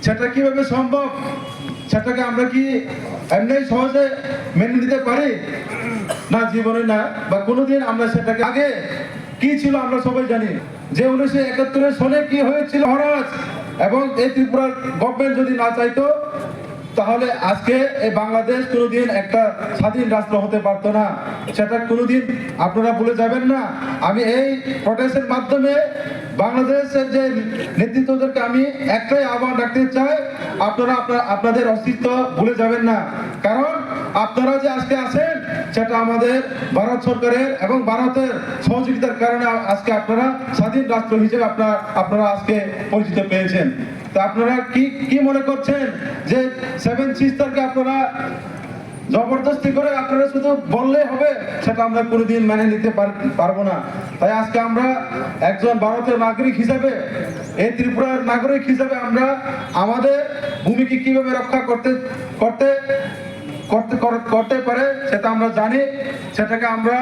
সেটা কিভাবে সম্ভব? সেটাকে আমরা কি এমনি সহজে মেনে নিতে পারি? না, জীবনে না, বা কোনোদিন আমরা সেটাকে আগে কি ছিল আমরা সবাই জানি যে 1971 সালে কি হয়েছিল মহারাজ, এবং এই ত্রিপুরার গভর্নমেন্ট যদি না চাইতো তাহলে আজকে এই বাংলাদেশ কোনোদিন একটা স্বাধীন রাষ্ট্র হতে পারতো না। সেটা কোনোদিন আপনারা ভুলে যাবেন না। আমি এই প্রটেস্টের মাধ্যমে বাংলাদেশের যে নেতৃত্বদেরকে আমি একটাই আহ্বান রাখতে চাই, আপনারা আপনাদের অস্তিত্ব ভুলে যাবেন না। কারণ আপনারা যে আজকে আছেন সেটা আমাদের ভারত সরকারের এবং ভারতের সহযোগিতার কারণে আজকে আপনারা স্বাধীন রাষ্ট্র হিসেবে আপনারা আজকে পরিচিত পেয়েছেন। তা আপনারা কি মনে করছেন যে 7 সিস্টারকে আপনারা জবরদস্তি করে আপনারা শুধু বললে হবে? সেটা আমরা কোনোদিন মেনে নিতে পারবো না। তাই আজকে আমরা একজন ভারতের নাগরিক হিসেবে, এই ত্রিপুরার নাগরিক হিসেবে আমরা আমাদের ভূমিকে কিভাবে রক্ষা করতে পারে সেটা আমরা জানি। সেটাকে আমরা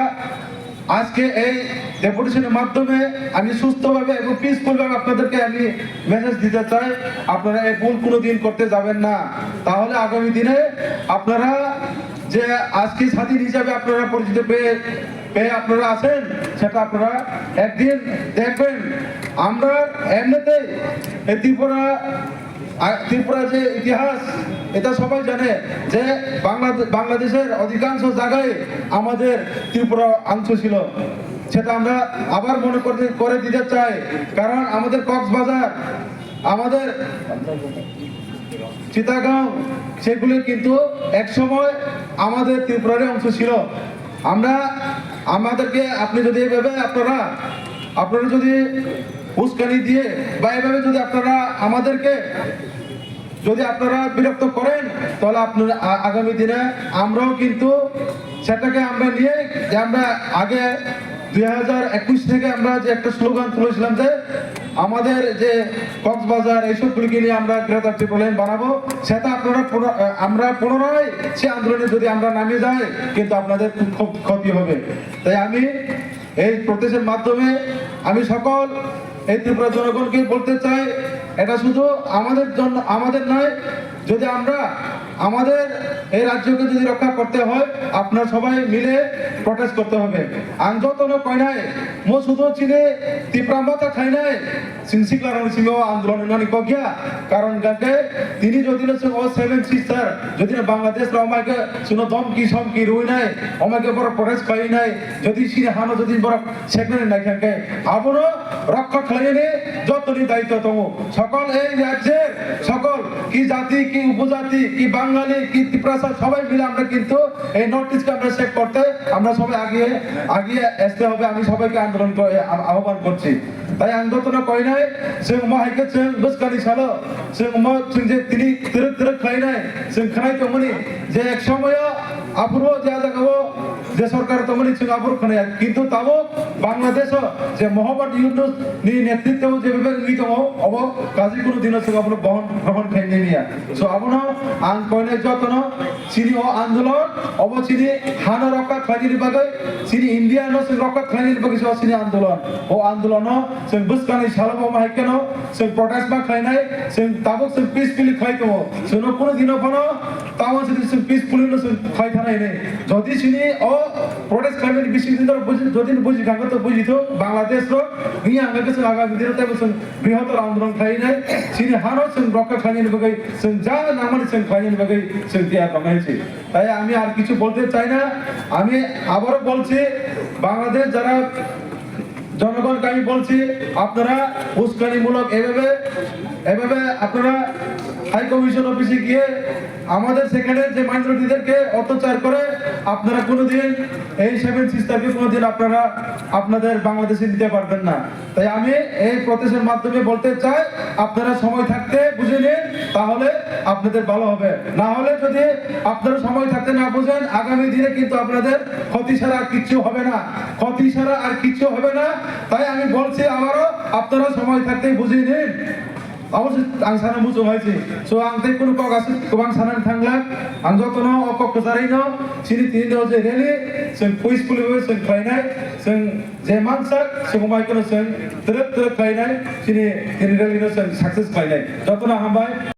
আজকে এই ডেপুটেশনের মাধ্যমে আমি সুস্থভাবে এবং পিসফুলভাবে আপনাদেরকে আমি মেসেজ দিতে চাই, আপনারা এই ভুল কোনোদিন করতে যাবেন না। তাহলে আগামী দিনে আপনারা যে আজকে স্বাধীন হিসাবে আপনারা পরিচিত পেয়ে আপনারা আছেন, সেটা আপনারা একদিন দেখবেন। আমরা এমনিতেই এই ত্রিপুরা যে ইতিহাস এটা সবাই জানে যে বাংলাদেশের অধিকাংশ জায়গায় আমাদের ত্রিপুরা অংশ ছিল। সেটা আমরা আবার মনে করে দিতে চাই, কারণ আমাদের কক্সবাজার, আমাদের চিটাগাঁও, সেগুলি কিন্তু একসময় আমাদের ত্রিপুরারই অংশ ছিল। আমাদেরকে আপনি যদি এভাবে আপনারা যদি উস্কানি দিয়ে বা এভাবে যদি আপনারা আমাদেরকে বিরক্ত করেন, তাহলে আপনারা আগামী দিনে আমরাও কিন্তু সেটাকে আমরা নিয়ে যে আমরা আগে 2021 থেকে আমরা যে একটা স্লোগান তুলেছিলাম যে আমাদের যে কক্সবাজার এইসবগুলিকে নিয়ে আমরা গ্রেটার ত্রিপুরা বানাবো, সেটা আমরা পুনরায় সে আন্দোলনে যদি আমরা নামে যাই কিন্তু আপনাদের খুব ক্ষতি হবে। তাই আমি এই প্রদেশের মাধ্যমে আমি সকল এই ত্রিপুরা জনগণকে বলতে চাই, এটা শুধু আমাদের জন্য আমাদের নয়, যদি আমরা আমাদের এই রাজ্যকে যদি রক্ষা করতে হয় আপনারা সবাই মিলে প্রটেস্ট করতে হবে। আন্দোলন কয় নাই মো শুধু চিনে তীব্রামতা খাই নাই সিংসিকলার সিংহ আন্দোলন নানি কগিয়া, কারণ গাকে তিনি যদি ও 7 সিস্টার যদি বাংলাদেশ আমাকে শুনো দমকি সমকি রুই নাই আমাকে বড় প্রটেস্ট পাই নাই, যদি সিনে হানো যদি বড় সেখানে নাই খাকে আবারও রক্ষা খাইনি যতনি দায়িত্ব তম সকল এই রাজ্যের সকল কি জাতি কি উপজাতি কি বাঙালি কি ত্রিপুরা সবাই মিলে আমরা কিন্তু এই নর্থ ইস্টকে আমরা সেভ করতে আমরা সবাই আগিয়ে আসতে হবে। আমি সবাইকে আন্দোলন আহ্বান করছি। তাই আন্দোলন কই নাই जों माहायखौ जों बोसकानि सालो जों जे তিনি তিরক খাই নাই जों খাই তমনি যে এক সময় আবুরো যা জায়গাও যে সরকার তমনি जों আবুর খানায়, কিন্তু তাও বাংলাদেশ যে মোহাম্মদ ইউনুস নি নেতৃত্বে যে বিভাগ নি দङ অব গাজী কোনো দিন जों আবুর গ্রহণ খাইনি নিয়া সো আবনো আং কইনে যতন সিনি ও আন্দোলন অব সিনি হানা রক্ষা খাইনি বাগै সিনি ইন্ডিয়া নো जों রক্ষা খাইনি বাগै সো সিনি আন্দোলন ও আন্দোলন जों बोसकानि सालो माहायखौ जों प्रटेस्ट मा खाइनाय जों ताबो जों पिसफुली खाइ दङ जों कोनो दिनो बनो ताव जों पिसफुली जों खाइ थानाय नै যদি সিনি ও প্রটেস্ট খাইনি বিশ দিন ধরে যদি বুঝি গাঙ্গ তো বুঝিত বাংলাদেশ रो নি आंगो जों आगामी दिन ताबो जों बृहत्तर आंदोलन खाइनाय सिनि हानो जों रक्षा खाइनि बागै जों जा नामानि जों खाइनि बागै जों দিয়া বানাইছি। তাই আমি আর কিছু বলতে চাই না। আমি আবারো বলছি বাংলাদেশ যারা জনগণকে আমি বলছি আপনারা উস্কানিমূলক এভাবে আপনারা হাই কমিশন অফিসে গিয়ে আমাদের সেখানে যে মাইনরিটিদেরকে অত্যাচার করে আপনারা কোনোদিন এই 7 সিস্টারকে কোনোদিন আপনারা আপনাদের বাংলাদেশে নিতে পারবেন না। তাই আমি এই প্রটেস্টের মাধ্যমে বলতে চাই আপনারা সময় থাকতে বুঝে নিন, তাহলে আপনাদের ভালো হবে। না হলে যদি আপনারা সময় থাকতে না বুঝেন আগামী দিনে কিন্তু আপনাদের ক্ষতি ছাড়া আর কিচ্ছু হবে না, ক্ষতি ছাড়া আর কিচ্ছু হবে না। তাই আমি বলছি আবারও আপনারা সময় থাকতেই বুঝে নিন। অবশ্যই आं सानो मुजो हायसि सो आं ते कुनु कगास गोबां सानानै थांला आं जतनो अकक जारैनो सिनि तिनो जे रेलि जों पइसफुलिबो जों खायनाय जों जे मानसा सुगमायखौ जों ट्रेक खायनाय सिनि रेलिनो जों साक्सेस खायनाय जतनो हामबाय।